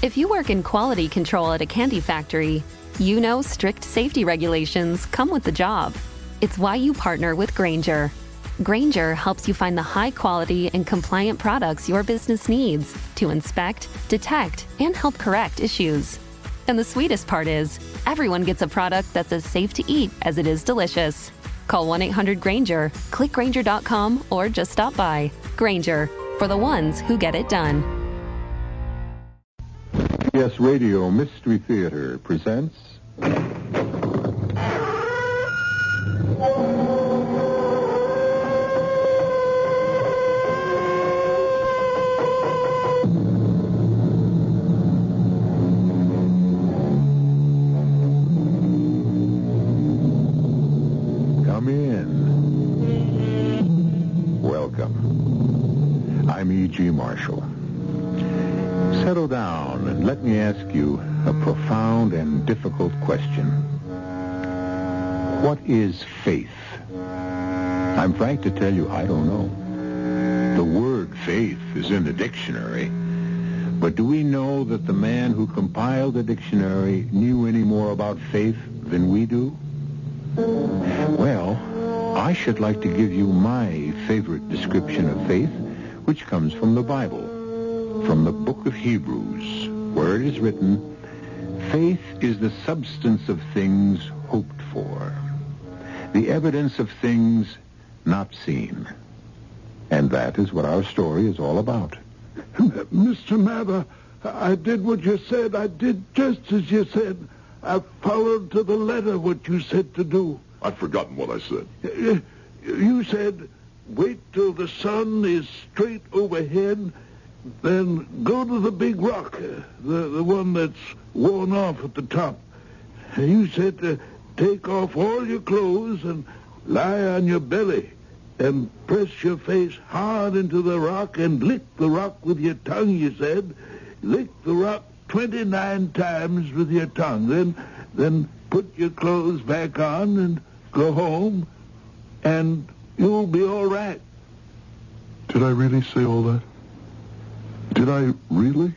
If you work in quality control at a candy factory, you know strict safety regulations come with the job. It's why you partner with Grainger. Grainger helps you find the high-quality and compliant products your business needs to inspect, detect, and help correct issues. And the sweetest part is, everyone gets a product that's as safe to eat as it is delicious. Call 1-800-GRAINGER, click Grainger.com, or just stop by. Grainger, for the ones who get it done. CBS Radio Mystery Theater presents... Come in. Welcome. I'm E.G. Marshall. Settle down and let me ask you a profound and difficult question. What is faith? I'm frank to tell you, I don't know. The word faith is in the dictionary, but do we know that the man who compiled the dictionary knew any more about faith than we do? Well, I should like to give you my favorite description of faith, which comes from the Bible. From the book of Hebrews, where it is written, faith is the substance of things hoped for, the evidence of things not seen. And that is what our story is all about. Mr. Mather, I did what you said. I did just as you said. I followed to the letter what you said to do. I've forgotten what I said. You said, wait till the sun is straight overhead, then go to the big rock, the one that's worn off at the top. You said to take off all your clothes and lie on your belly and press your face hard into the rock and lick the rock with your tongue, you said. Lick the rock 29 times with your tongue. Then put your clothes back on and go home, and you'll be all right. Did I really say all that? Did I really?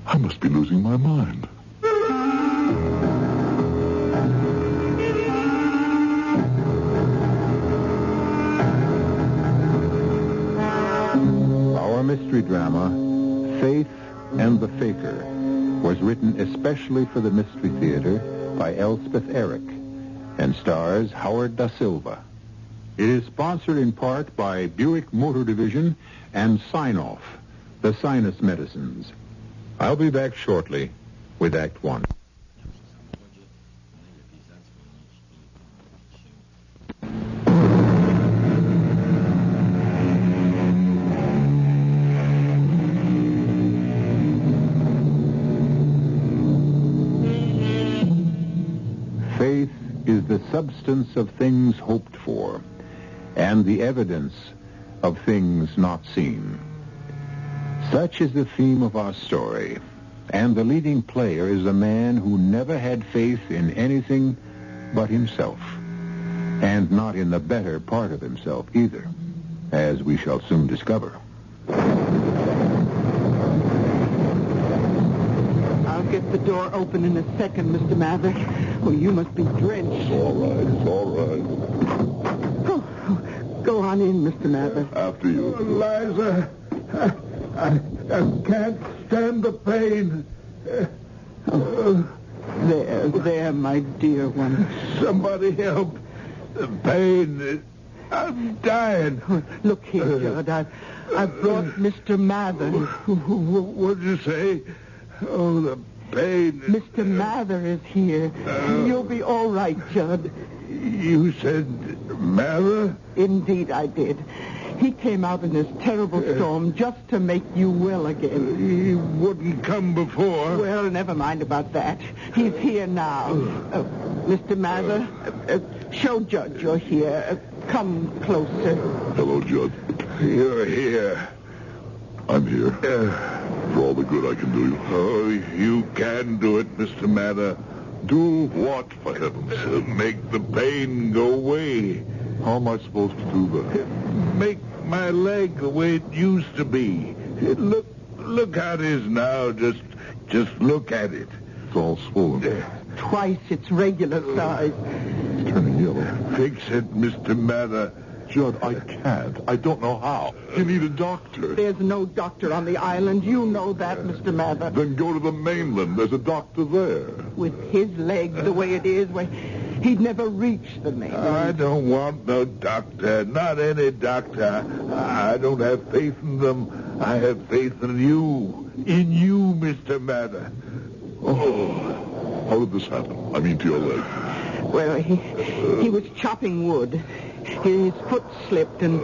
I must be losing my mind. Our mystery drama, Faith and the Faker, was written especially for the Mystery Theater by Elspeth Eric and stars Howard Da Silva. It is sponsored in part by Buick Motor Division and Sign-Off, the sinus medicines. I'll be back shortly with Act One. Faith is the substance of things hoped for, and the evidence of things not seen. Such is the theme of our story, and the leading player is a man who never had faith in anything but himself, and not in the better part of himself either, as we shall soon discover. I'll get the door open in a second, Mr. Mather. Oh, you must be drenched. It's all right. Oh, go on in, Mr. Mather. After you. Liza, I can't stand the pain. There, my dear one. Somebody help. The pain. I'm dying. Look here, Judd. I've brought Mr. Mather. What'd you say? Oh, the pain. Mr. Mather is here. You'll be all right, Judd. You said Mather? Indeed, I did. He came out in this terrible storm just to make you well again. He wouldn't come before. Well, never mind about that. He's here now. Mr. Mather, show Judd you're here. Come closer. Hello, Judd. You're here. I'm here. For all the good I can do you. Oh, you can do it, Mr. Mather. Do what, for heaven's sake? Make the pain go away. How am I supposed to do that? Make my leg the way it used to be. Look Look how it is now. Just look at it. It's all swollen. Twice its regular size. It's turning yellow. Fix it, Mr. Mather. Judd, I can't. I don't know how. You need a doctor. There's no doctor on the island. You know that, Mr. Mather. Then go to the mainland. There's a doctor there. With his leg the way it is, he'd never reach the mainland. I don't want no doctor. Not any doctor. I don't have faith in them. I have faith in you. In you, Mr. Mather. Oh, how did this happen? I mean, to your leg. Well, he was chopping wood. His foot slipped and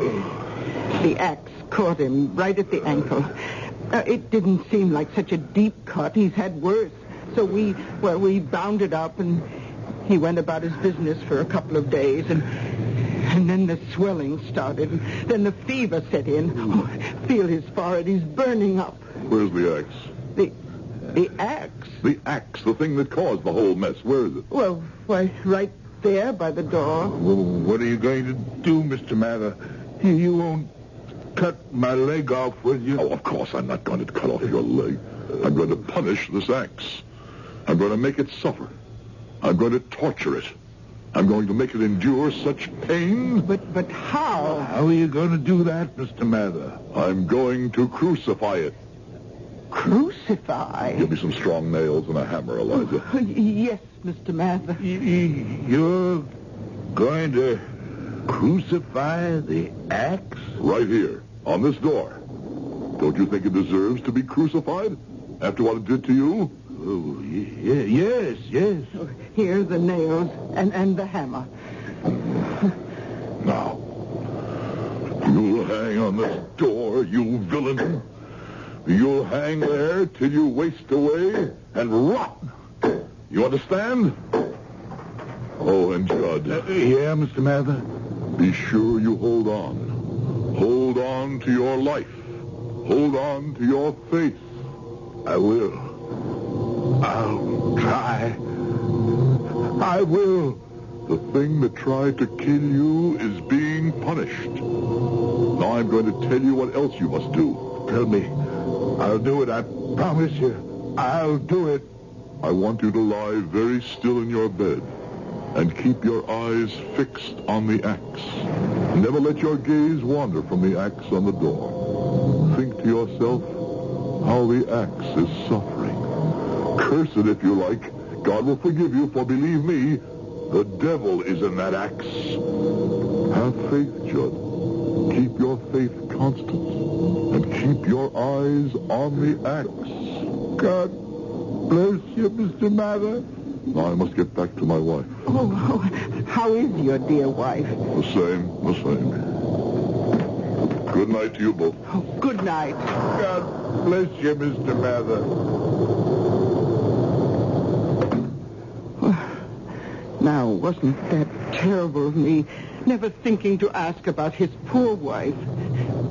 the axe caught him right at the ankle. It didn't seem like such a deep cut. He's had worse. So we bound it up and he went about his business for a couple of days and then the swelling started. And then the fever set in. Oh, feel his forehead. He's burning up. Where's the axe? The axe? The axe, the thing that caused the whole mess. Where is it? Well, right there by the door. Well, what are you going to do, Mr. Mather? You won't cut my leg off, will you? Oh, of course I'm not going to cut off your leg. I'm going to punish this axe. I'm going to make it suffer. I'm going to torture it. I'm going to make it endure such pain. But how? How are you going to do that, Mr. Mather? I'm going to crucify it. Crucify? Give me some strong nails and a hammer, Eliza. Yes, Mr. Mather. You're going to crucify the axe? Right here, on this door. Don't you think it deserves to be crucified? After what it did to you? Oh, yes. Here are the nails and the hammer. Now, you'll hang on this door, you villain. You'll hang there till you waste away and rot. You understand? Oh, and Judd. Yeah, Mr. Mather? Be sure you hold on. Hold on to your life. Hold on to your faith. I will. I'll try. I will. The thing that tried to kill you is being punished. Now I'm going to tell you what else you must do. Tell me. I'll do it. I promise you. I'll do it. I want you to lie very still in your bed and keep your eyes fixed on the axe. Never let your gaze wander from the axe on the door. Think to yourself how the axe is suffering. Curse it if you like. God will forgive you, for believe me, the devil is in that axe. Have faith, Judd. Keep your faith constant. And keep your eyes on the axe. God bless you, Mr. Mather. Now I must get back to my wife. Oh, how is your dear wife? The same. Good night to you both. Oh, good night. God bless you, Mr. Mather. Now, wasn't that terrible of me? Never thinking to ask about his poor wife.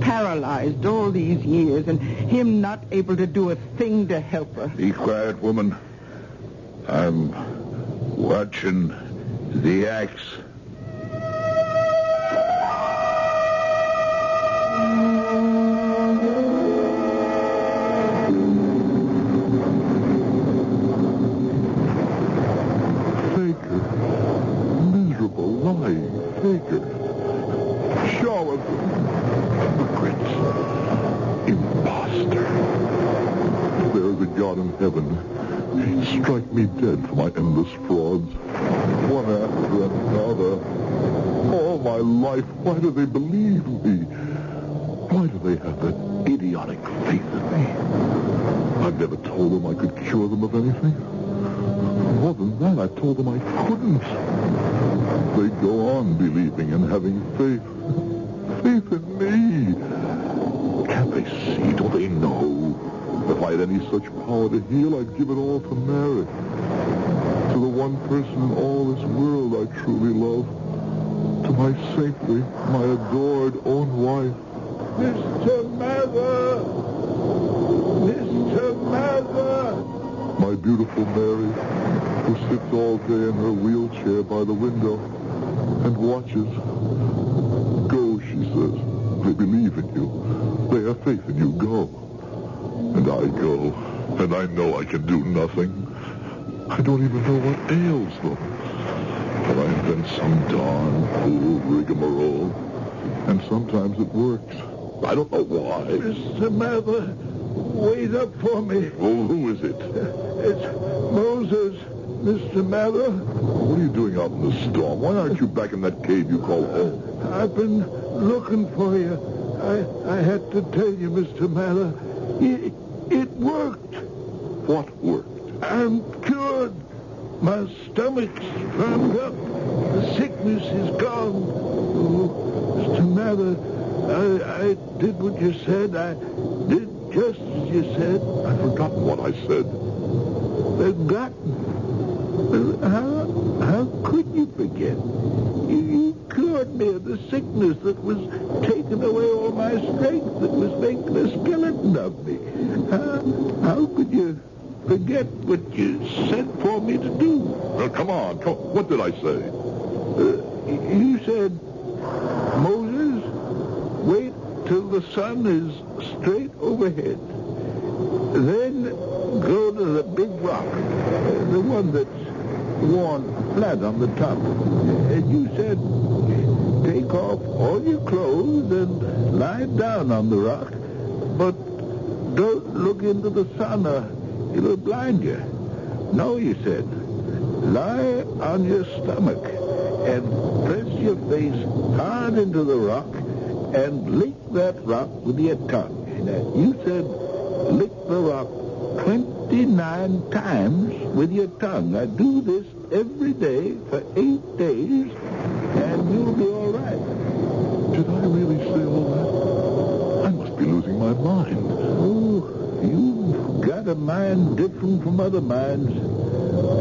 Paralyzed all these years, and him not able to do a thing to help her. Be quiet, woman. I'm watching the axe. Faker. Miserable, lying faker. Charlatan. Imposter. If there is a God in heaven, he'd strike me dead for my endless frauds. One after another. All my life, why do they believe me? Why do they have that idiotic faith in me? I've never told them I could cure them of anything. More than that, I told them I couldn't. They go on believing and having faith. Faith in me. Can't they see? Don't they know? If I had any such power to heal, I'd give it all to Mary. To the one person in all this world I truly love. To my saintly, my adored own wife. Mr. Mather! Mr. Mather! My beautiful Mary, who sits all day in her wheelchair by the window and watches. Go, she says. They believe in you. They have faith in you. Go. And And I go, and I know I can do nothing. I don't even know what ails them. But I invent some darn fool rigmarole, and sometimes it works. I don't know why. Mr. Mather, wait up for me. Oh, who is it? It's Moses, Mr. Mather. What are you doing out in the storm? Why aren't you back in that cave you call home? I've been looking for you. I had to tell you, Mr. Mather. It worked. What worked? I'm cured. My stomach's firmed up. The sickness is gone. Oh, Mr. Mather, I did what you said. I did just as you said. I've forgotten what I said. Forgotten? How could you forget? You cured me of the sickness that was taking away all my strength, that was making a skeleton of me. How could you forget what you said for me to do? Well, come on. What did I say? You said, Moses, wait till the sun is straight overhead. Then go to the big rock, the one that's worn flat on the top. And you said, take off all your clothes and lie down on the rock, but don't look into the sun or it'll blind you. No, you said, lie on your stomach and press your face hard into the rock and lick that rock with your tongue. And you said, lick the rock 29 times with your tongue. Now do this every day for 8 days, and you'll be all right. Did I really say all that? I must be losing my mind. Oh, you've got a mind different from other minds.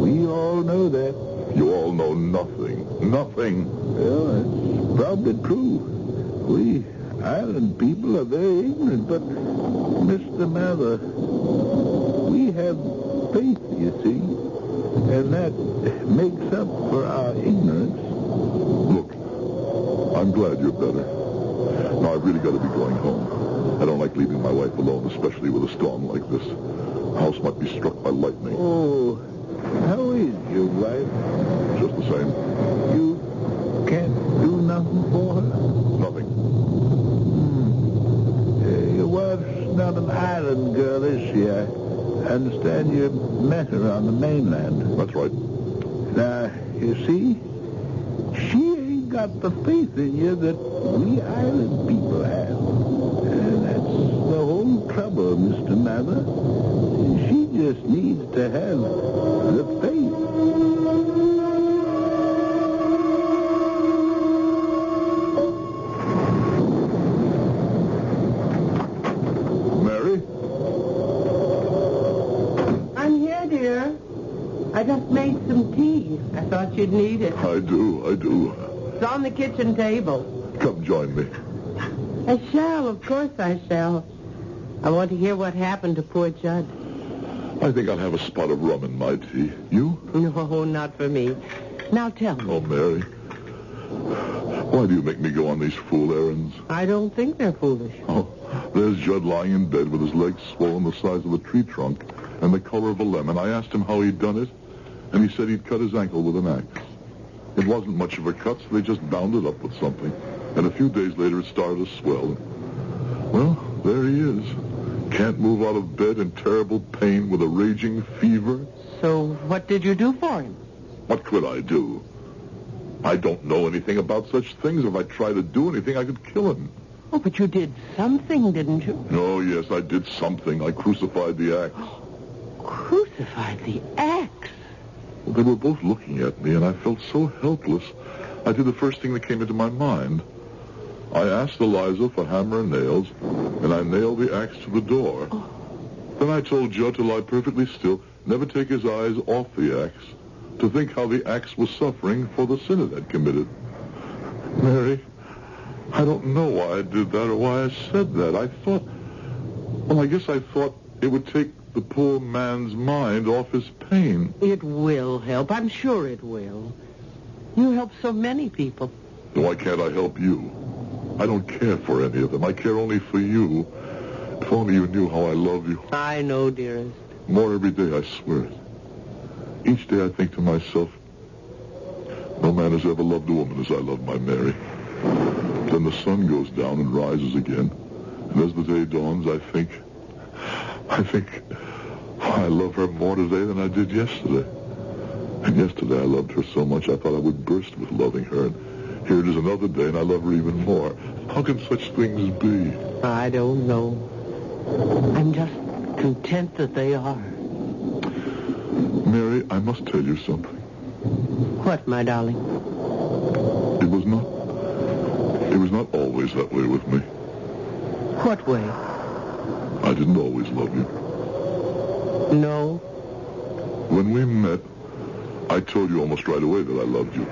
We all know that. You all know nothing. Nothing. Well, it's probably true. We island people are very ignorant, but Mr. Mather, we have faith, you see, and that makes up for our ignorance. Look, I'm glad you're better. Now, I've really got to be going home. I don't like leaving my wife alone, especially with a storm like this. The house might be struck by lightning. Oh, how is your wife? Just the same. You can't do nothing for her? Nothing. Your wife's not an island girl, is she? I understand you met her on the mainland. That's right. Now, you see, she ain't got the faith in you that we island people have. And that's the whole trouble, Mr. Mather. She just needs to have the faith. Mary? I'm here, dear. I just made some tea. I thought you'd need it. I do. It's on the kitchen table. Come join me. I shall, of course I shall. I want to hear what happened to poor Judd. I think I'll have a spot of rum in my tea. You? No, not for me. Now tell me. Oh, Mary. Why do you make me go on these fool errands? I don't think they're foolish. Oh, there's Judd lying in bed with his legs swollen the size of a tree trunk and the color of a lemon. I asked him how he'd done it, and he said he'd cut his ankle with an axe. It wasn't much of a cut, so they just bound it up with something. And a few days later, it started to swell. Well, there he is. Can't move out of bed in terrible pain with a raging fever. So what did you do for him? What could I do? I don't know anything about such things. If I tried to do anything, I could kill him. Oh, but you did something, didn't you? Oh, yes, I did something. I crucified the axe. Crucified the axe? Well, they were both looking at me, and I felt so helpless. I did the first thing that came into my mind. I asked Eliza for hammer and nails, and I nailed the axe to the door. Oh. Then I told Judd to lie perfectly still, never take his eyes off the axe, to think how the axe was suffering for the sin it had committed. Mary, I don't know why I did that or why I said that. I guess I thought it would take the poor man's mind off his pain. It will help. I'm sure it will. You help so many people. Why can't I help you? I don't care for any of them. I care only for you. If only you knew how I love you. I know, dearest. More every day, I swear it. Each day I think to myself, no man has ever loved a woman as I love my Mary. Then the sun goes down and rises again. And as the day dawns, I think, I love her more today than I did yesterday. And yesterday I loved her so much I thought I would burst with loving her. And here it is another day and I love her even more. How can such things be? I don't know. I'm just content that they are. Mary, I must tell you something. What, my darling? It was not always that way with me. What way? I didn't always love you. No. When we met, I told you almost right away that I loved you.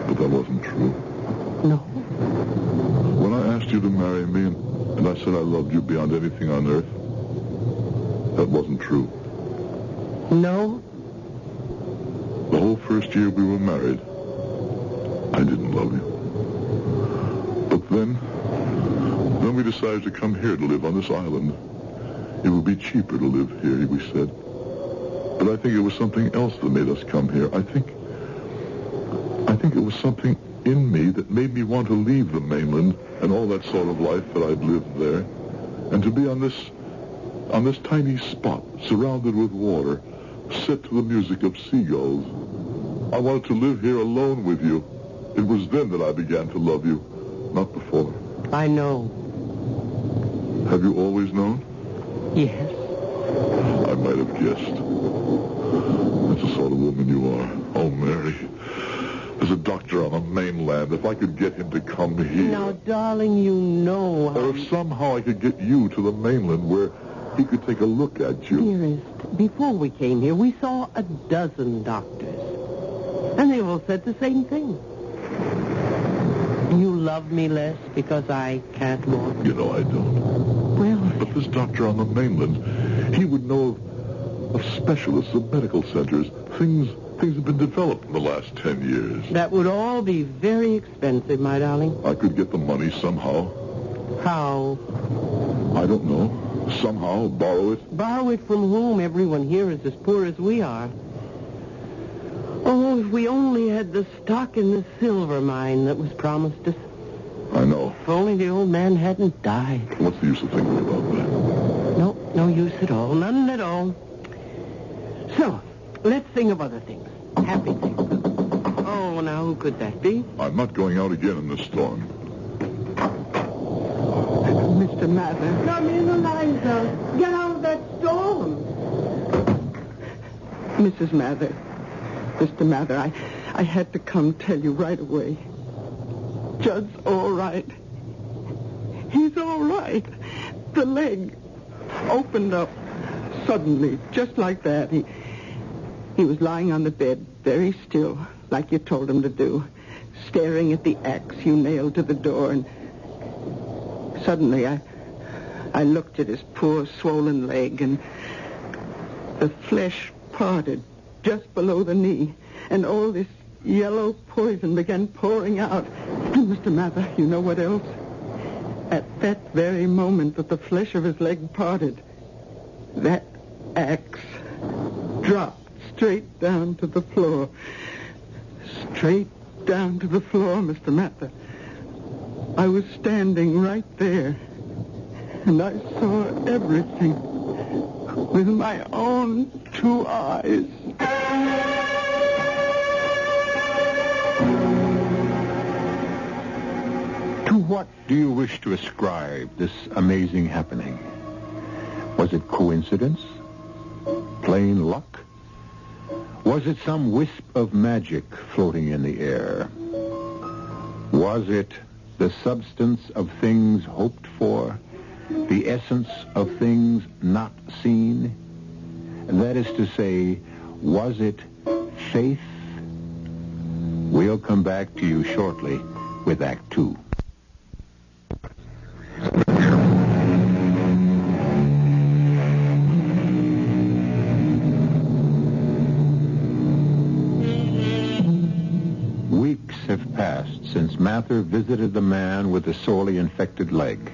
But that wasn't true. No. When I asked you to marry me and I said I loved you beyond anything on earth, that wasn't true. No? The whole first year we were married, I didn't love you. But then we decided to come here to live on this island. It would be cheaper to live here, we said. But I think it was something else that made us come here. I think it was something in me that made me want to leave the mainland and all that sort of life that I'd lived there, and to be on this tiny spot, surrounded with water, set to the music of seagulls. I wanted to live here alone with you. It was then that I began to love you, not before. I know. Have you always known? Yes. I might have guessed. That's the sort of woman you are. Oh, Mary. There's a doctor on the mainland. If I could get him to come here. Now, darling, you know how... Or if somehow I could get you to the mainland where he could take a look at you. Dearest, before we came here, we saw a dozen doctors. And they all said the same thing. You love me less because I can't walk. You know I don't. Well... But this doctor on the mainland, he would know of specialists, of medical centers. Things have been developed in the last 10 years. That would all be very expensive, my darling. I could get the money somehow. How? I don't know. Somehow borrow it. Borrow it from whom? Everyone here is as poor as we are. Oh, if we only had the stock in the silver mine that was promised us. I know. If only the old man hadn't died. What's the use of thinking about that? No use at all. None at all. So, let's think of other things. Happy things. Oh, now who could that be? I'm not going out again in this storm. Mr. Mather. Come in, Eliza. Get out of that storm. Mrs. Mather. Mr. Mather, I had to come tell you right away. Judd's all right. He's all right. The leg opened up suddenly, just like that. He was lying on the bed, very still, like you told him to do, staring at the axe you nailed to the door, and suddenly I looked at his poor swollen leg, and the flesh parted just below the knee, and all this yellow poison began pouring out. And Mr. Mather, you know what else? At that very moment that the flesh of his leg parted, that axe dropped straight down to the floor. Straight down to the floor, Mr. Mather. I was standing right there, and I saw everything with my own 2 eyes. To what do you wish to ascribe this amazing happening? Was it coincidence? Plain luck? Was it some wisp of magic floating in the air? Was it the substance of things hoped for? The essence of things not seen? That is to say, was it faith? We'll come back to you shortly with Act 2. Weeks have passed since Mather visited the man with the sorely infected leg.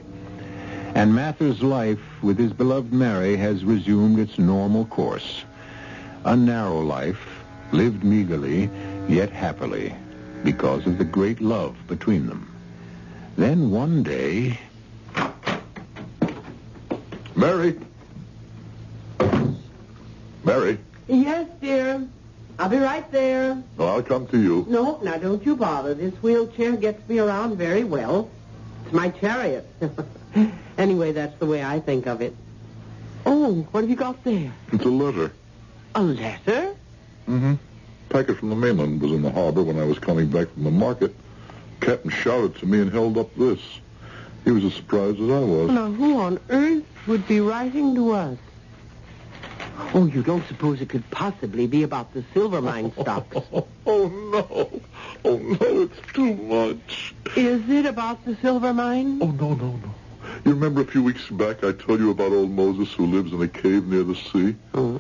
And Mather's life with his beloved Mary has resumed its normal course. A narrow life, lived meagerly, yet happily, because of the great love between them. Then one day... Mary? Mary? Yes, dear. I'll be right there. No, I'll come to you. No, now don't you bother. This wheelchair gets me around very well. It's my chariot. Anyway, that's the way I think of it. Oh, what have you got there? It's a letter. A letter? Mm-hmm. Packet from the mainland was in the harbor when I was coming back from the market. Captain shouted to me and held up this. He was as surprised as I was. Now, who on earth would be writing to us? Oh, you don't suppose it could possibly be about the silver mine stocks? Oh, no. Oh, no, it's too much. Is it about the silver mine? Oh, no. You remember a few weeks back I told you about old Moses who lives in a cave near the sea? Oh.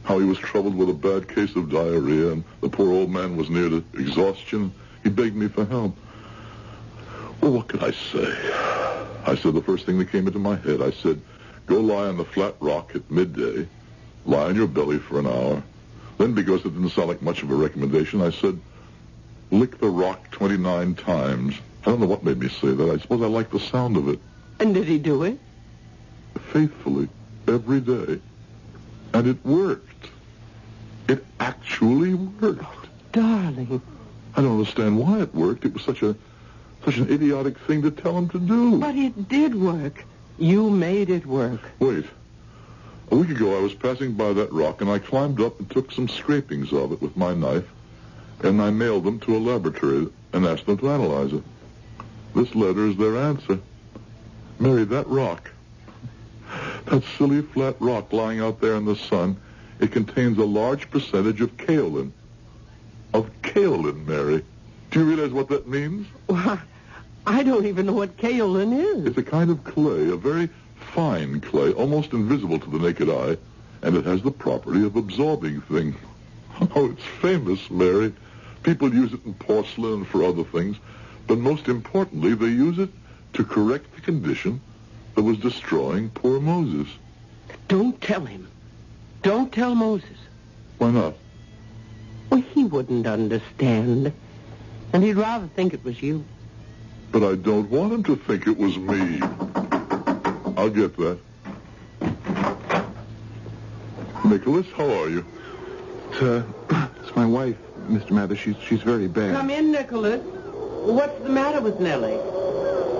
How he was troubled with a bad case of diarrhea, and the poor old man was near to exhaustion. He begged me for help. Well, what could I say? I said the first thing that came into my head. I said, go lie on the flat rock at midday. Lie on your belly for an hour. Then, because it didn't sound like much of a recommendation, I said, lick the rock 29 times. I don't know what made me say that. I suppose I liked the sound of it. And did he do it? Faithfully, every day. And it worked. It actually worked. Oh, darling. I don't understand why it worked. It was such an idiotic thing to tell him to do. But it did work. You made it work. Wait. A week ago, I was passing by that rock, and I climbed up and took some scrapings of it with my knife, and I mailed them to a laboratory and asked them to analyze it. This letter is their answer. Mary, that rock, that silly flat rock lying out there in the sun, it contains a large percentage of kaolin. Of kaolin, Mary. Do you realize what that means? Well, I don't even know what kaolin is. It's a kind of clay, a very fine clay, almost invisible to the naked eye, and it has the property of absorbing things. Oh, it's famous, Mary. People use it in porcelain and for other things, but most importantly, they use it to correct the condition that was destroying poor Moses. Don't tell him. Don't tell Moses. Why not? Well, he wouldn't understand. And he'd rather think it was you. But I don't want him to think it was me. I'll get that. Nicholas, how are you? It's my wife, Mr. Mather. She's very bad. Come in, Nicholas. What's the matter with Nellie?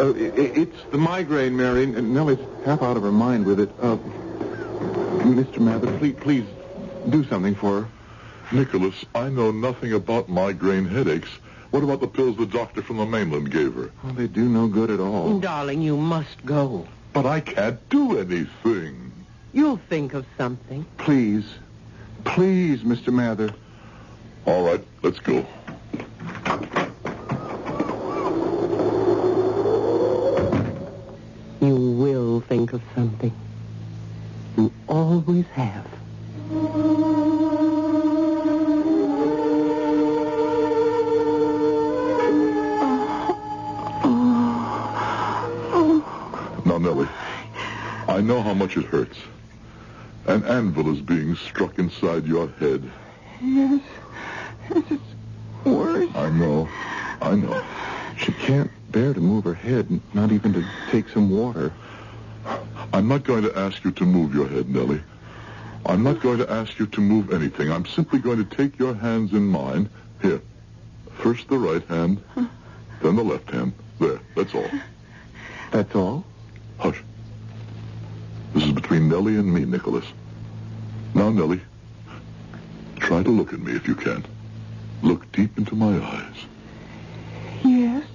It's the migraine, Mary. And Nellie's half out of her mind with it. Mr. Mather, please do something for her. Nicholas, I know nothing about migraine headaches. What about the pills the doctor from the mainland gave her? Well, they do no good at all. Darling, you must go. But I can't do anything. You'll think of something. Please, Mr. Mather. All right, let's go. You will think of something. You always have. Now, Nellie, I know how much it hurts. An anvil is being struck inside your head. Yes. It's worse. I know. She can't bear to move her head, not even to take some water. I'm not going to ask you to move your head, Nellie. I'm not going to ask you to move anything. I'm simply going to take your hands in mine. Here. First the right hand, then the left hand. There, that's all. That's all? Hush. This is between Nellie and me, Nicholas. Now, Nellie, try to look at me if you can. Look deep into my eyes. Yes.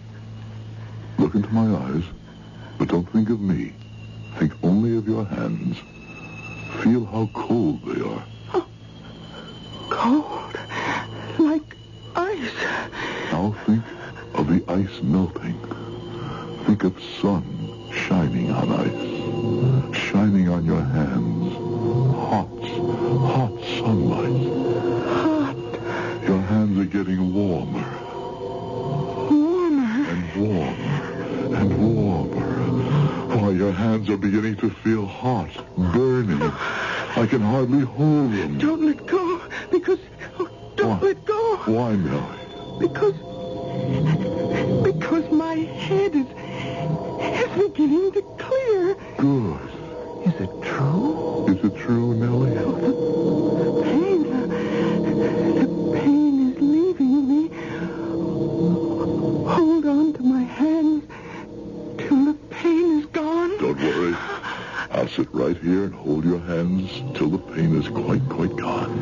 Look into my eyes, but don't think of me. Think only of your hands. Feel how cold they are. Oh, cold. Like ice. Now think of the ice melting. Think of sun shining on ice. Shining on your hands. Hot sunlight. Hot. Your hands are getting warmer. Warmer. And warmer. And warmer. Why, your hands are beginning to feel hot, burning. I can hardly hold them. Don't let go, because... Oh, don't let go. Why, Nellie? Because my head is beginning to clear. Good. Is it true? Is it true, Nellie? The pain is leaving me. Hold on to my hands till the pain is gone. Don't worry. I'll sit right here and hold your hands till the pain is quite gone.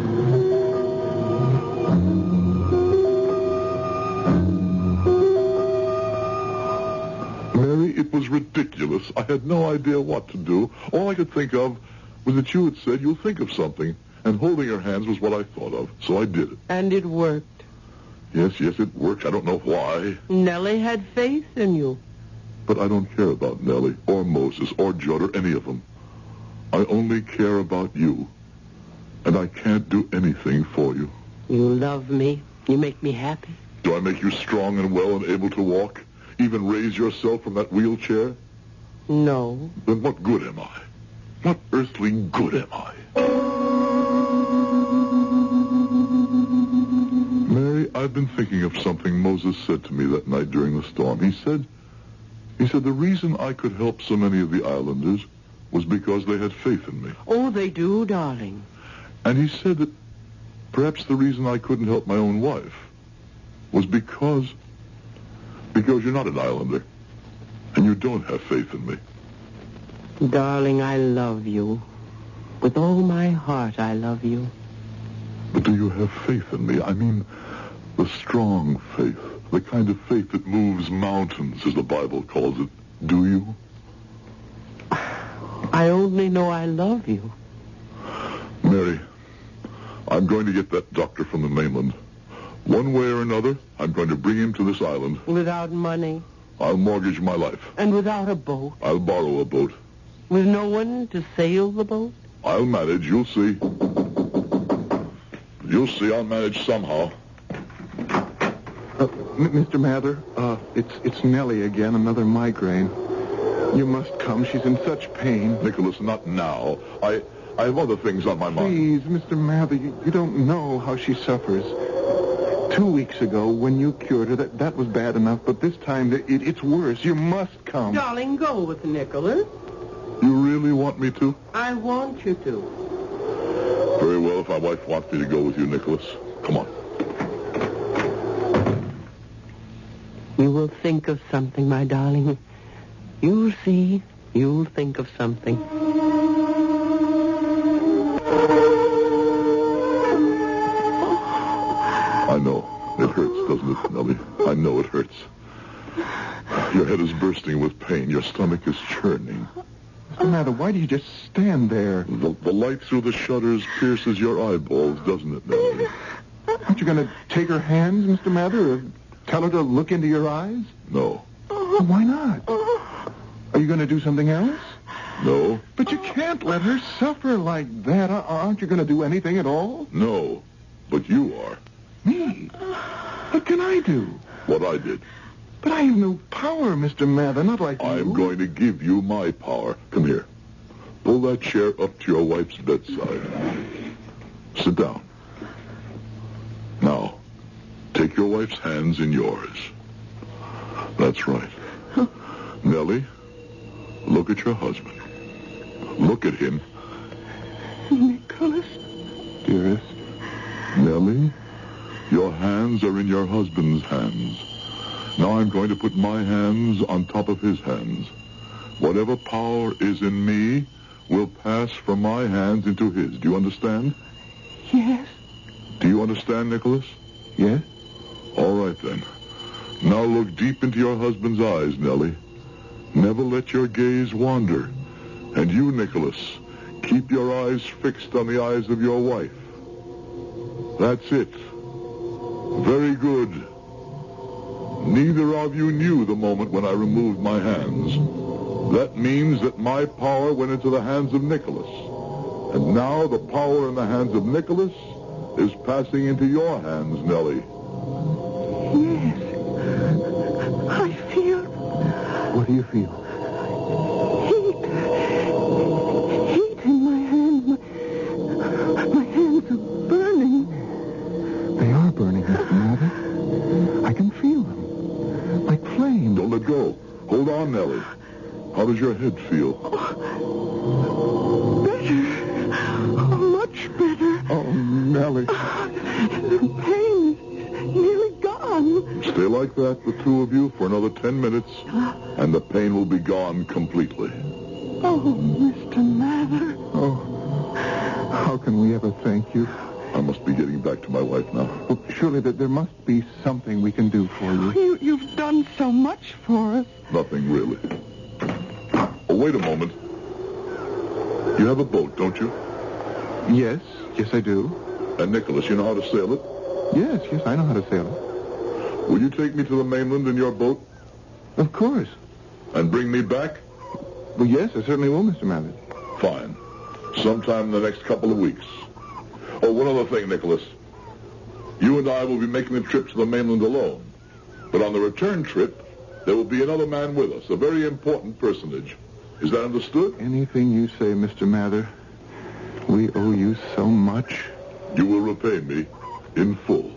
Mary, it was ridiculous. I had no idea what to do. All I could think of was that you had said you'll think of something, and holding her hands was what I thought of, so I did it. And it worked. Yes, it worked. I don't know why. Nellie had faith in you. But I don't care about Nellie, or Moses, or Judd, or any of them. I only care about you. And I can't do anything for you. You love me. You make me happy. Do I make you strong and well and able to walk? Even raise yourself from that wheelchair? No. Then what good am I? What earthly good am I? Mary, I've been thinking of something Moses said to me that night during the storm. He said the reason I could help so many of the islanders was because they had faith in me. Oh, they do, darling. And he said that perhaps the reason I couldn't help my own wife was because you're not an islander and you don't have faith in me. Darling, I love you. With all my heart, I love you. But do you have faith in me? I mean, the strong faith, the kind of faith that moves mountains, as the Bible calls it. Do you? I only know I love you. Mary, I'm going to get that doctor from the mainland. One way or another, I'm going to bring him to this island. Without money. I'll mortgage my life. And without a boat. I'll borrow a boat. With no one to sail the boat? I'll manage, you'll see. You'll see I'll manage somehow. Mr. Mather, it's Nellie again, another migraine. You must come. She's in such pain. Nicholas, not now. I have other things on my mind. Please, Mr. Mather, you don't know how she suffers. 2 weeks ago, when you cured her, that was bad enough, but this time it's worse. You must come. Darling, go with Nicholas. You really want me to? I want you to. Very well, if my wife wants me to go with you, Nicholas. Come on. You will think of something, my darling. You'll see. You'll think of something. I know. It hurts, doesn't it, Nellie? I know it hurts. Your head is bursting with pain. Your stomach is churning. What's the matter? Why do you just stand there? The light through the shutters pierces your eyeballs, doesn't it, Nellie? Aren't you going to take her hands, Mr. Mather, or tell her to look into your eyes? No. Why not? Are you going to do something else? No. But you can't let her suffer like that. Aren't you going to do anything at all? No. But you are. Me? What can I do? What I did. But I have no power, Mr. Mather, not like you. I'm going to give you my power. Come here. Pull that chair up to your wife's bedside. Sit down. Now, take your wife's hands in yours. That's right. Nellie, look at your husband. Look at him. Nicholas. Dearest. Nellie, your hands are in your husband's hands. Now I'm going to put my hands on top of his hands. Whatever power is in me will pass from my hands into his. Do you understand? Yes. Do you understand, Nicholas? Yes? All right, then. Now look deep into your husband's eyes, Nellie. Never let your gaze wander. And you, Nicholas, keep your eyes fixed on the eyes of your wife. That's it. Very good. Neither of you knew the moment when I removed my hands. That means that my power went into the hands of Nicholas. And now the power in the hands of Nicholas is passing into your hands, Nellie. Yes. I feel... What do you feel? How does your head feel? Better. Oh, much better. Oh, Nellie. The pain is nearly gone. Stay like that, the two of you, for another 10 minutes, and the pain will be gone completely. Oh, Mr. Mather. Oh, how can we ever thank you? I must be getting back to my wife now. Well, surely there must be something we can do for you. You've done so much for us. Nothing really. Oh, wait a moment. You have a boat, don't you? Yes, I do. And Nicholas, you know how to sail it? Yes, I know how to sail it. Will you take me to the mainland in your boat? Of course. And bring me back? Well, yes, I certainly will, Mr. Mather. Fine. Sometime in the next couple of weeks. Oh, one other thing, Nicholas. You and I will be making the trip to the mainland alone. But on the return trip, there will be another man with us, a very important personage. Is that understood? Anything you say, Mr. Mather. We owe you so much. You will repay me in full.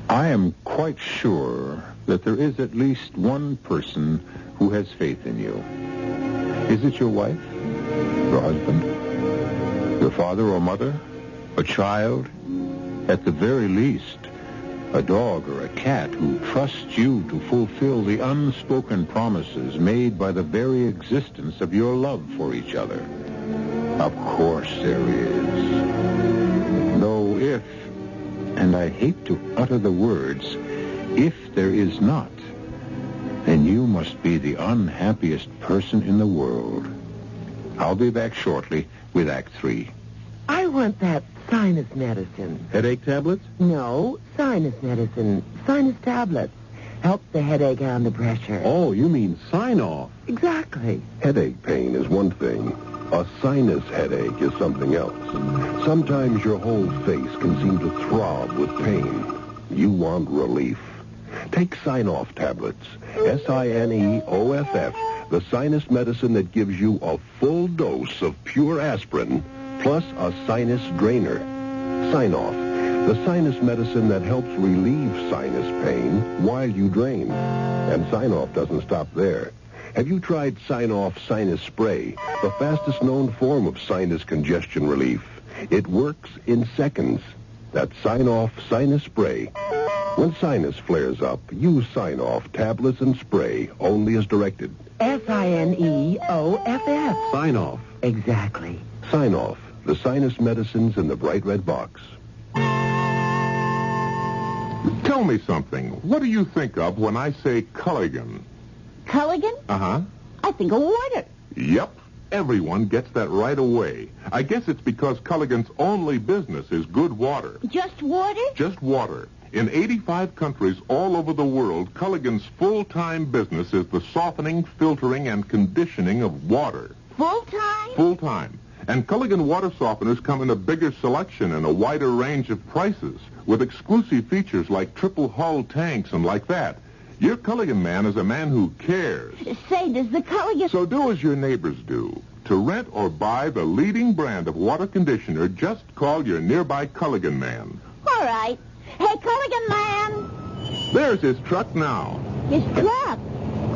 I am quite sure that there is at least one person who has faith in you. Is it your wife? Your husband? Your father or mother? A child? At the very least, a dog or a cat who trusts you to fulfill the unspoken promises made by the very existence of your love for each other. Of course there is. Though if, and I hate to utter the words, if there is not, then you must be the unhappiest person in the world. I'll be back shortly with Act 3. I want that sinus medicine. Headache tablets? No, sinus medicine. Sinus tablets. Helps the headache and the pressure. Oh, you mean sign-off. Exactly. Headache pain is one thing. A sinus headache is something else. Sometimes your whole face can seem to throb with pain. You want relief. Take Sign-Off tablets. Sineoff, the sinus medicine that gives you a full dose of pure aspirin plus a sinus drainer. Sign-Off, the sinus medicine that helps relieve sinus pain while you drain. And Sign-Off doesn't stop there. Have you tried Sign-Off Sinus Spray, the fastest known form of sinus congestion relief? It works in seconds. That's Sign-Off Sinus Spray. When sinus flares up, use Sign-Off tablets and spray only as directed. Sineoff. Sign-Off. Exactly. Sign-Off, the sinus medicines in the bright red box. Tell me something. What do you think of when I say Culligan? Culligan? Uh-huh. I think of water. Yep. Everyone gets that right away. I guess it's because Culligan's only business is good water. Just water? Just water. In 85 countries all over the world, Culligan's full-time business is the softening, filtering, and conditioning of water. Full-time? Full-time. And Culligan water softeners come in a bigger selection and a wider range of prices, with exclusive features like triple hull tanks and like that. Your Culligan man is a man who cares. Say, does the Culligan... So do as your neighbors do. To rent or buy the leading brand of water conditioner, just call your nearby Culligan man. All right. Hey, Culligan man. There's his truck now. His truck?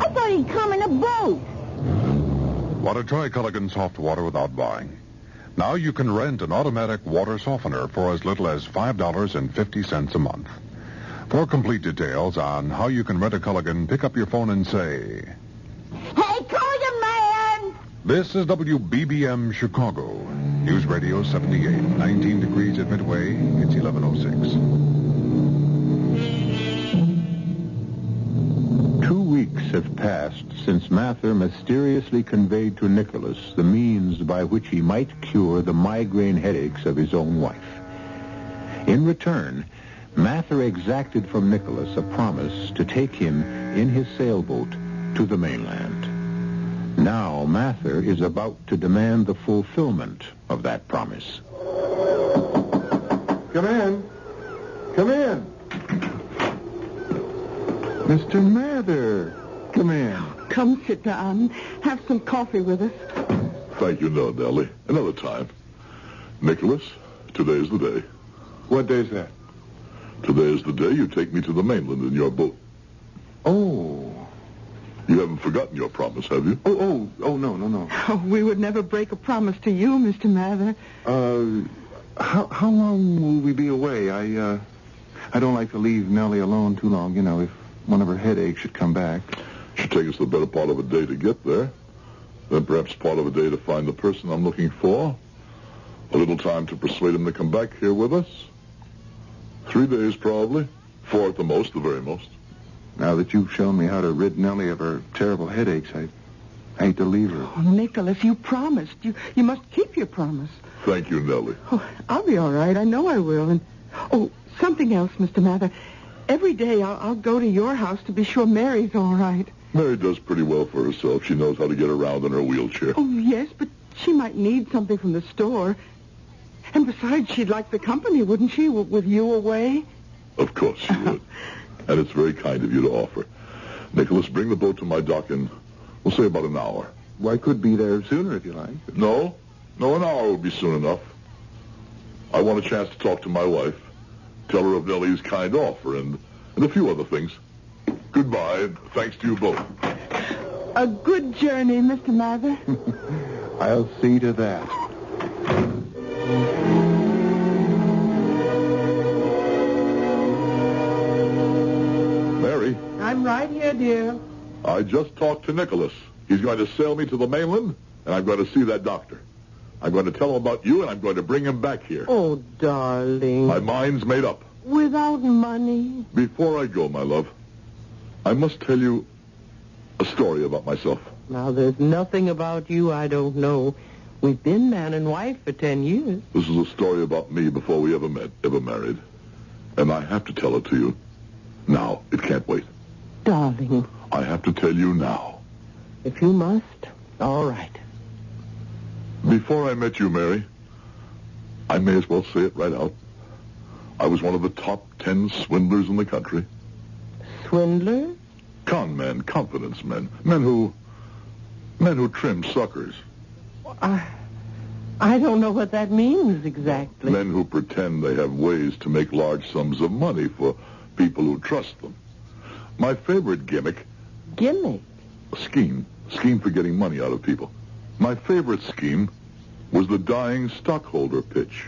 I thought he'd come in a boat. Want to try Culligan soft water without buying? Now you can rent an automatic water softener for as little as $5.50 a month. For complete details on how you can rent a Culligan, pick up your phone and say, Hey, Culligan man! This is WBBM Chicago. News Radio 78, 19 degrees at Midway. It's 11:06. 2 weeks have passed since Mather mysteriously conveyed to Nicholas the means by which he might cure the migraine headaches of his own wife. In return, Mather exacted from Nicholas a promise to take him in his sailboat to the mainland. Now Mather is about to demand the fulfillment of that promise. Come in. Come in. Mr. Mather, come in. Come sit down. Have some coffee with us. Thank you, no, Nellie. Another time. Nicholas, today's the day. What day's that? Today is the day you take me to the mainland in your boat. Oh. You haven't forgotten your promise, have you? Oh, no. Oh, we would never break a promise to you, Mr. Mather. How long will we be away? I don't like to leave Nellie alone too long, if one of her headaches should come back. Should take us the better part of a day to get there. Then perhaps part of a day to find the person I'm looking for. A little time to persuade him to come back here with us. 3 days, probably. 4 at the most, the very most. Now that you've shown me how to rid Nellie of her terrible headaches, I hate to leave her. Oh, Nicholas, you promised. You must keep your promise. Thank you, Nellie. Oh, I'll be all right. I know I will. And something else, Mr. Mather. Every day I'll go to your house to be sure Mary's all right. Mary does pretty well for herself. She knows how to get around in her wheelchair. Oh, yes, but she might need something from the store. And besides, she'd like the company, wouldn't she, with you away? Of course she would. And it's very kind of you to offer. Nicholas, bring the boat to my dock in, we'll say about an hour. Well, I could be there sooner if you like. No, an hour would be soon enough. I want a chance to talk to my wife, tell her of Nellie's kind offer, and a few other things. Goodbye, and thanks to you both. A good journey, Mr. Mather. I'll see to that. Mary? I'm right here, dear. I just talked to Nicholas. He's going to sail me to the mainland, and I'm going to see that doctor. I'm going to tell him about you, and I'm going to bring him back here. Oh, darling. My mind's made up. Without money? Before I go, my love, I must tell you a story about myself. Now, there's nothing about you I don't know. We've been man and wife for 10 years. This is a story about me before we ever met, ever married. And I have to tell it to you. Now. It can't wait. Darling. I have to tell you now. If you must, all right. Before I met you, Mary, I may as well say it right out. I was one of the top 10 swindlers in the country. Swindler? Con men, confidence men. Men who trim suckers. I don't know what that means exactly. Men who pretend they have ways to make large sums of money for people who trust them. My favorite gimmick... Gimmick? Scheme for getting money out of people. My favorite scheme was the dying stockholder pitch.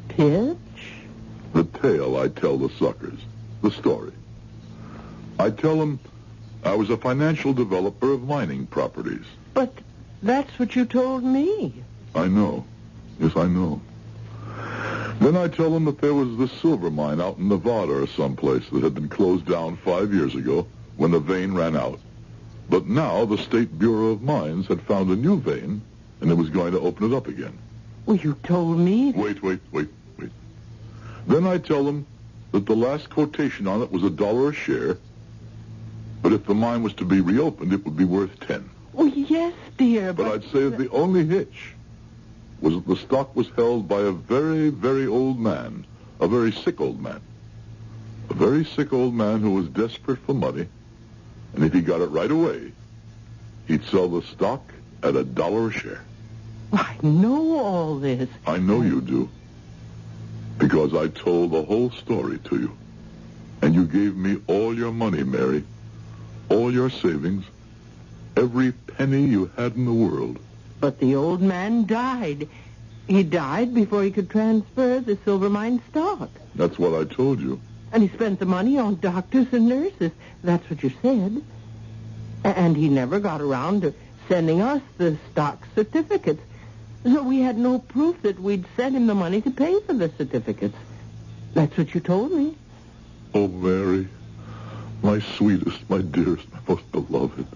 Pitch? The tale I tell the suckers. The story. I tell them I was a financial developer of mining properties. But that's what you told me. I know. Yes, I know. Then I tell them that there was this silver mine out in Nevada or someplace that had been closed down 5 years ago when the vein ran out. But now the State Bureau of Mines had found a new vein, and it was going to open it up again. Well, you told me... Wait. Then I tell them that the last quotation on it was $1 a share, but if the mine was to be reopened, it would be worth 10. Oh, yes, dear, But I'd say that the only hitch was that the stock was held by a very, very old man, a very sick old man. A very sick old man who was desperate for money, and if he got it right away, he'd sell the stock at $1 a share. I know all this. I know you do, because I told the whole story to you. And you gave me all your money, Mary, all your savings, every penny you had in the world. But the old man died. He died before he could transfer the silver mine stock. That's what I told you. And he spent the money on doctors and nurses. That's what you said. And he never got around to sending us the stock certificates. So we had no proof that we'd sent him the money to pay for the certificates. That's what you told me. Oh, Mary, my sweetest, my dearest, my most beloved.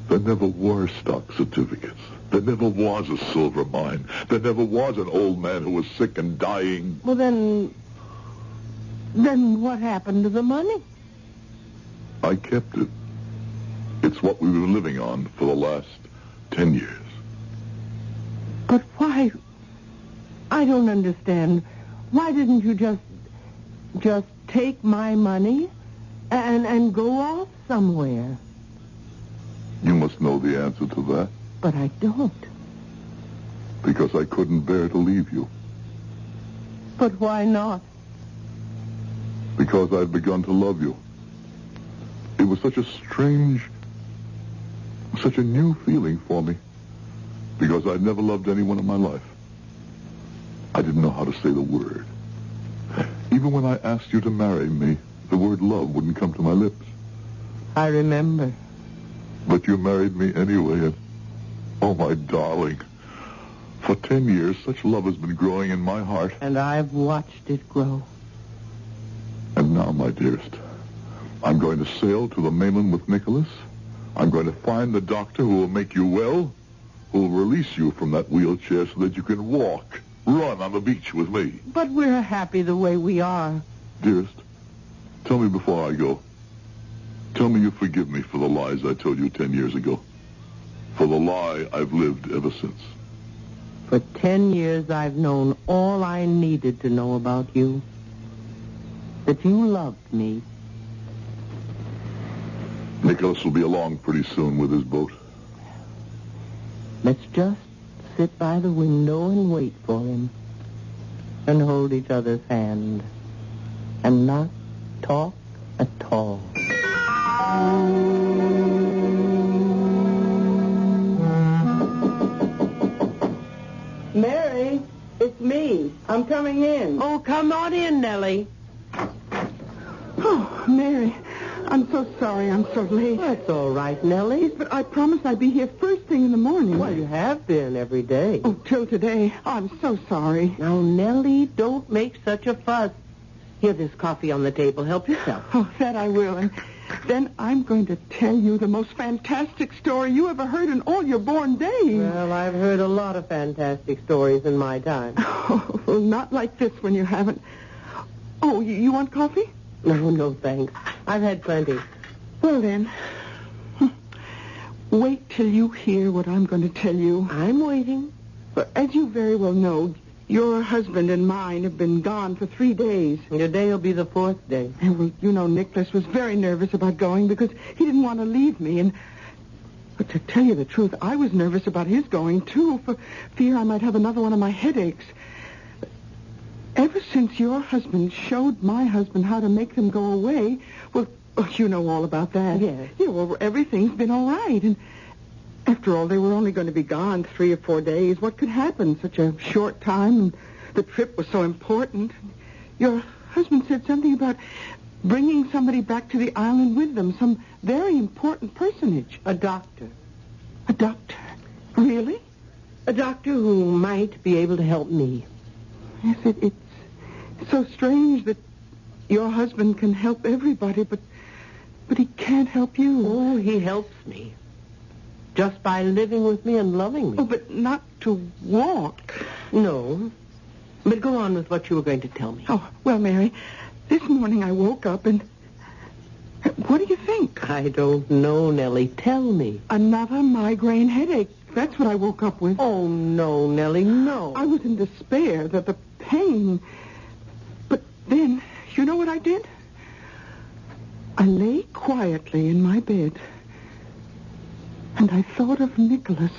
There never were stock certificates. There never was a silver mine. There never was an old man who was sick and dying. Well, then what happened to the money? I kept it. It's what we were living on for the last 10 years. But why? I don't understand. Why didn't you just take my money and go off somewhere? You must know the answer to that. But I don't. Because I couldn't bear to leave you. But why not? Because I'd begun to love you. It was such a strange, such a new feeling for me. Because I'd never loved anyone in my life. I didn't know how to say the word. Even when I asked you to marry me, the word love wouldn't come to my lips. I remember. But you married me anyway, and oh, my darling. For 10 years, such love has been growing in my heart. And I've watched it grow. And now, my dearest, I'm going to sail to the mainland with Nicholas. I'm going to find the doctor who will make you well, who will release you from that wheelchair so that you can walk, run on the beach with me. But we're happy the way we are. Dearest, tell me before I go. Tell me you forgive me for the lies I told you 10 years ago. For the lie I've lived ever since. For 10 years, I've known all I needed to know about you. That you loved me. Nicholas will be along pretty soon with his boat. Let's just sit by the window and wait for him. And hold each other's hand. And not talk at all. Mary, it's me. I'm coming in. Oh, come on in, Nellie. Oh, Mary, I'm so sorry I'm so late. That's all right, Nellie. Yes, but I promised I'd be here first thing in the morning. Well, you have been every day. Oh, till today. Oh, I'm so sorry. Now, Nellie, don't make such a fuss. Here, there's coffee on the table. Help yourself. Oh, that I will. And then I'm going to tell you the most fantastic story you ever heard in all your born days. Well, I've heard a lot of fantastic stories in my time. Oh, well, not like this when you haven't. Oh, you want coffee? No, thanks. I've had plenty. Well, then, wait till you hear what I'm going to tell you. I'm waiting. But as you very well know, your husband and mine have been gone for 3 days. Today will be the 4th day. And, well, you know, Nicholas was very nervous about going because he didn't want to leave me. But to tell you the truth, I was nervous about his going, too, for fear I might have another one of my headaches. Ever since your husband showed my husband how to make them go away, well, you know all about that. Yes. Yeah, well, everything's been all right. And after all, they were only going to be gone 3 or 4 days. What could happen? Such a short time, and the trip was so important. Your husband said something about bringing somebody back to the island with them, some very important personage. A doctor. A doctor? Really? A doctor who might be able to help me. Yes, it's so strange that your husband can help everybody, but he can't help you. Oh, he helps me. Just by living with me and loving me. Oh, but not to walk. No. But go on with what you were going to tell me. Oh, well, Mary, this morning I woke up and... What do you think? I don't know, Nellie. Tell me. Another migraine headache. That's what I woke up with. Oh, no, Nellie, no. I was in despair that the pain... But then, you know what I did? I lay quietly in my bed, and I thought of Nicholas,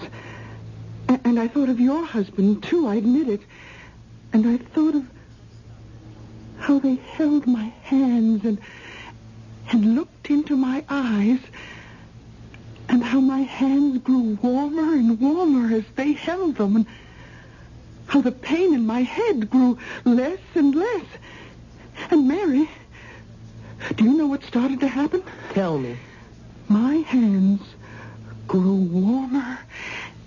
and I thought of your husband, too, I admit it, and I thought of how they held my hands and looked into my eyes, and how my hands grew warmer and warmer as they held them, and how the pain in my head grew less and less. And Mary, do you know what started to happen? Tell me. My hands grew warmer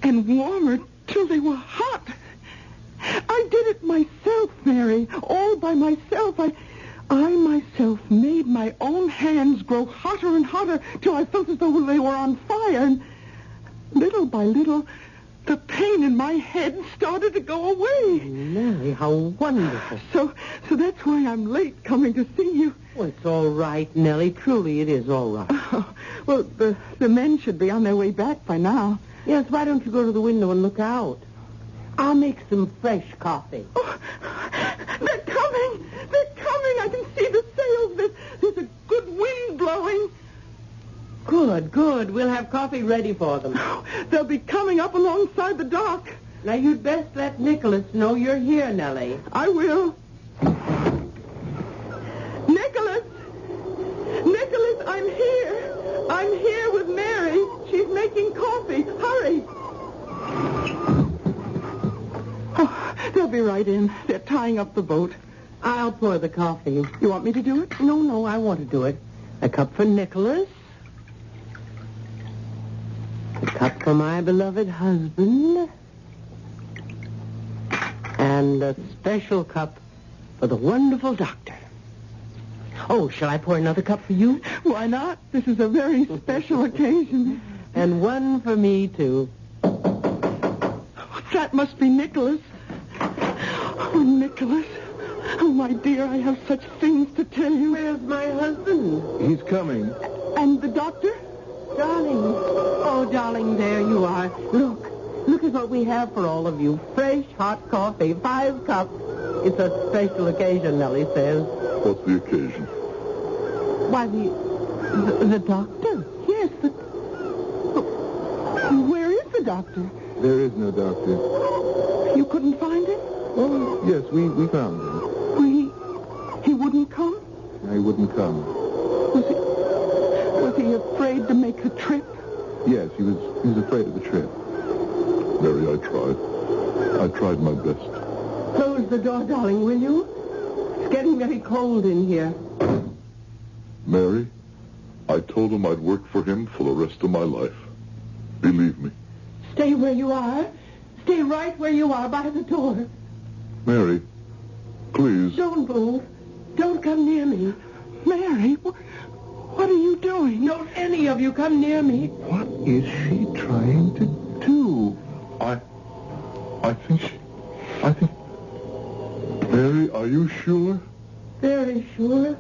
and warmer till they were hot. I did it myself, Mary, all by myself. I myself made my own hands grow hotter and hotter till I felt as though they were on fire. And little by little, the pain in my head started to go away. Nellie, how wonderful. So that's why I'm late coming to see you. Well, it's all right, Nellie. Truly, it is all right. Oh, well, the men should be on their way back by now. Yes, why don't you go to the window and look out? I'll make some fresh coffee. Oh, they're coming. They're coming. I can see the sails. There's a good wind blowing. Good. We'll have coffee ready for them. Oh, they'll be coming up alongside the dock. Now, you'd best let Nicholas know you're here, Nellie. I will. I'm here with Mary. She's making coffee. Hurry. Oh, they'll be right in. They're tying up the boat. I'll pour the coffee. You want me to do it? No, I want to do it. A cup for Nicholas. A cup for my beloved husband. And a special cup for the wonderful doctor. Oh, shall I pour another cup for you? Why not? This is a very special occasion. And one for me, too. That must be Nicholas. Oh, Nicholas. Oh, my dear, I have such things to tell you. Where's my husband? He's coming. And the doctor? Darling. Oh, darling, there you are. Look at what we have for all of you. Fresh, hot coffee, 5 cups. It's a special occasion, Nellie says. What's the occasion? Why, the doctor. Yes, Where is the doctor? There is no doctor. You couldn't find him? Oh, yes, we found him. Well, he wouldn't come? He wouldn't come. Was he afraid to make the trip? Yes, he was afraid of the trip. Mary, I tried. I tried my best. Close the door, darling, will you? It's getting very cold in here. Mary, I told him I'd work for him for the rest of my life. Believe me. Stay where you are. Stay right where you are by the door. Mary, please. Don't move. Don't come near me. Mary, what are you doing? Don't any of you come near me. What is she trying to do? I think... Mary, are you sure? Very sure.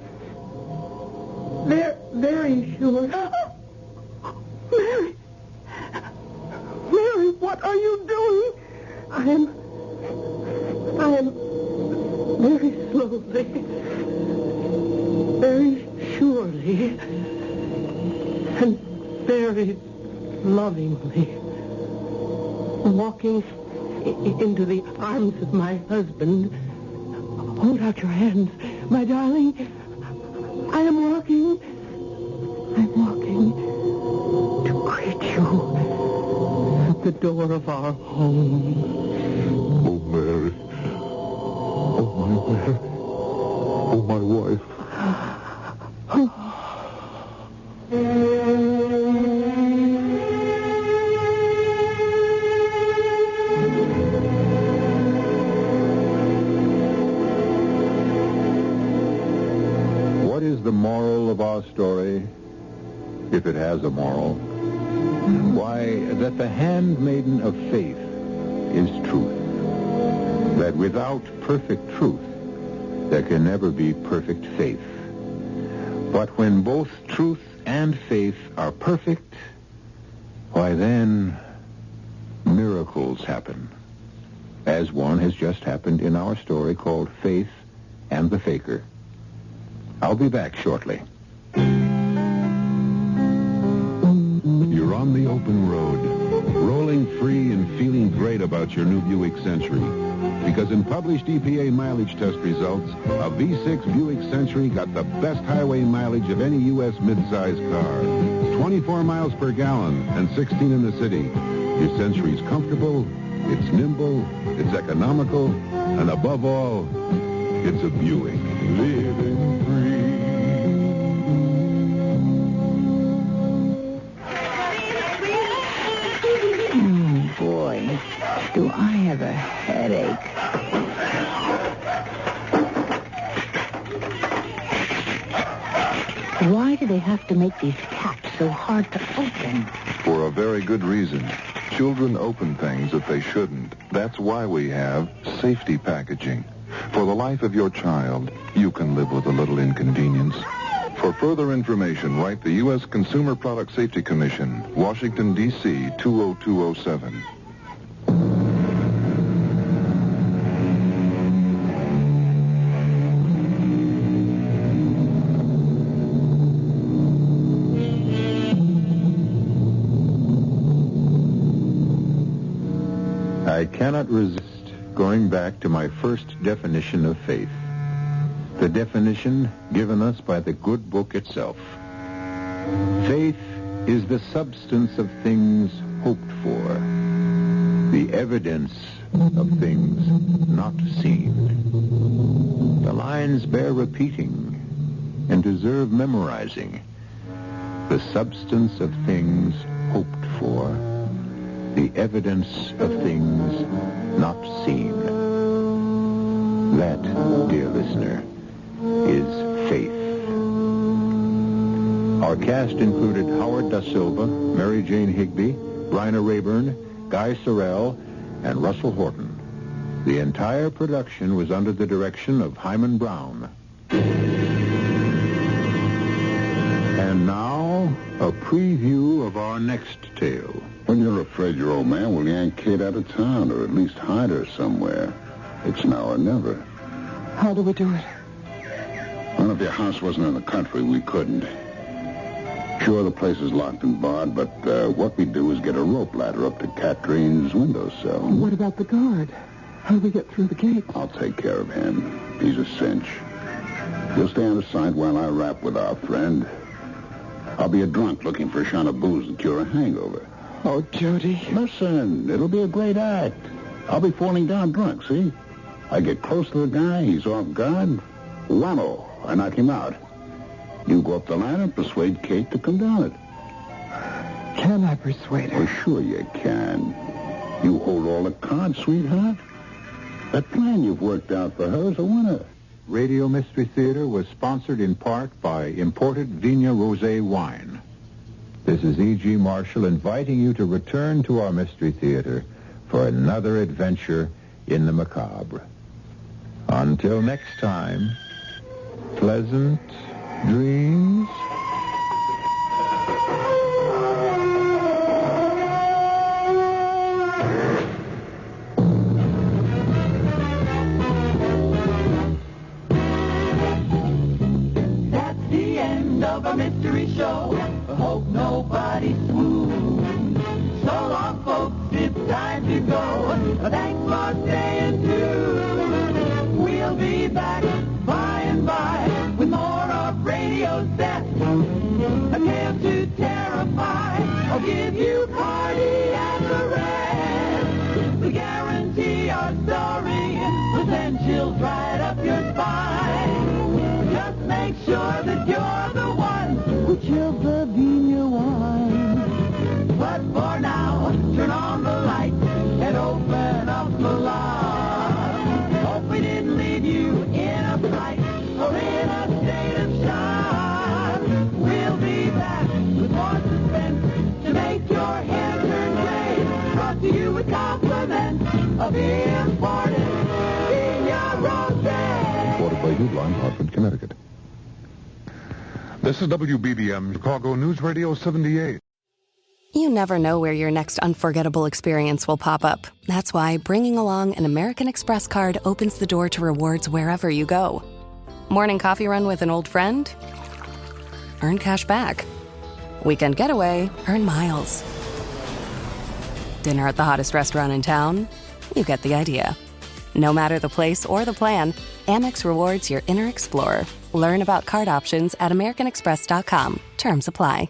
Very sure. Mary! Mary, what are you doing? I am very slowly, very surely, and very lovingly walking into the arms of my husband. Hold out your hands, my darling. I am walking. I'm walking to greet you at the door of our home. Oh, Mary. Oh, my Mary. Oh, my wife. What is the moral of our story, if it has a moral? Why, that the handmaiden of faith is truth. That without perfect truth, there can never be perfect faith. But when both truth and faith are perfect, why then miracles happen. As one has just happened in our story called Faith and the Faker. I'll be back shortly. You're on the open road, rolling free and feeling great about your new Buick Century. Because in published EPA mileage test results, a V6 Buick Century got the best highway mileage of any U.S. midsize car. 24 miles per gallon and 16 in the city. Your Century's comfortable, it's nimble, it's economical, and above all, it's a Buick. Living free. Boy, do I have a headache. Why do they have to make these caps so hard to open? For a very good reason. Children open things that they shouldn't. That's why we have safety packaging. For the life of your child, you can live with a little inconvenience. For further information, write the U.S. Consumer Product Safety Commission, Washington, D.C. 20207. I cannot resist going back to my first definition of faith. The definition given us by the good book itself. Faith is the substance of things hoped for, the evidence of things not seen. The lines bear repeating and deserve memorizing. The substance of things hoped for, the evidence of things not seen. That, dear listener, is faith. Our cast included Howard Da Silva, Mary Jane Higby, Bryna Rayburn, Guy Sorrell, and Russell Horton. The entire production was under the direction of Hyman Brown. And now, a preview of our next tale. When you're afraid your old man will yank Kate out of town, or at least hide her somewhere. It's now or never. How do we do it? Well, if your house wasn't in the country, we couldn't. Sure, the place is locked and barred, but what we do is get a rope ladder up to Katrine's windowsill. What about the guard? How do we get through the gate? I'll take care of him. He's a cinch. You'll stay out of sight while I rap with our friend. I'll be a drunk looking for a shot of booze to cure a hangover. Oh, Jody. Listen, it'll be a great act. I'll be falling down drunk, see? I get close to the guy, he's off guard. Whammo, I knock him out. You go up the ladder and persuade Kate to come down it. Can I persuade her? Well, sure you can. You hold all the cards, sweetheart. That plan you've worked out for her is a winner. Radio Mystery Theater was sponsored in part by imported Vigna Rosé wine. This is E.G. Marshall inviting you to return to our Mystery Theater for another adventure in the macabre. Until next time, pleasant dreams. That's the end of our mystery show. Hope nobody swoons. So long, folks, it's time to go. Thanks for staying tuned. We'll be back by and by with more of radio's best. A tale to terrify. I'll give you party and the rest. We guarantee our story will send chills right up your spine. Just make sure that you're the one who chills the Vigna wine. But for now, turn on the light and open up the lock. Hope we didn't leave you in a fright or in a state of shock. We'll be back with more suspense to make your hair turn gray. Brought to you with compliments of imported Vigna Rosé. Reported by Uline, Hartford, Connecticut. This is WBBM Chicago News Radio 78. You never know where your next unforgettable experience will pop up. That's why bringing along an American Express card opens the door to rewards wherever you go. Morning coffee run with an old friend? Earn cash back. Weekend getaway? Earn miles. Dinner at the hottest restaurant in town? You get the idea. No matter the place or the plan, Amex rewards your inner explorer. Learn about card options at americanexpress.com. Terms apply.